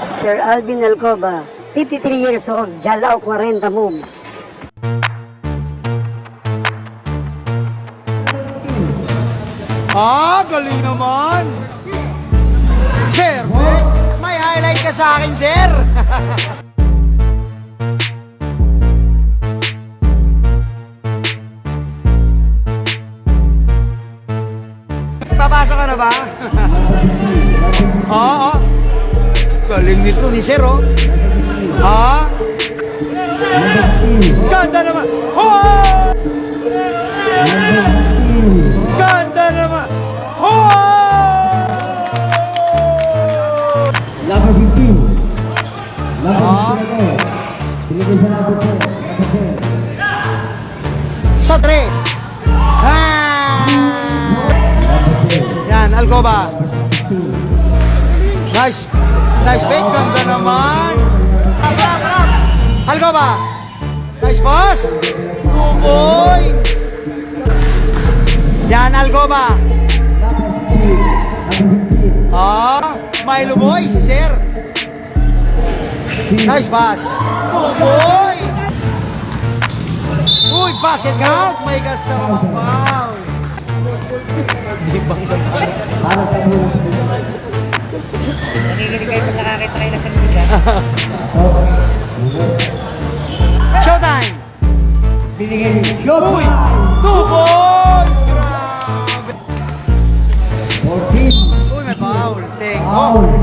Sir Alvin Alcoba, 53 years old, Galao 40 moves. Galing naman! Sir, may highlight ka sa akin, sir! Papasok ka na ba? Oo. Galing nito ni sir, oh. Ganda naman! Oh! Ganda naman! Number 15. Number 15. Binigay sa number 10. Sa tres. Yan, Alcoba. Nice. Nice bait. Ganda naman. Alcoba. Nice pass. 2 points. Yan, Alcoba. Milo boy, si sir. Nice pass. 2 points. Uy, basket count. May kasama foul. Di bang sa Para sa buhay. Nakikinig kayo pag nakakita kayo na sa liga. Showtime. Binigay niyo. Uy, 2 points. Grabe. 14. Uy, may foul. Take Foul. off.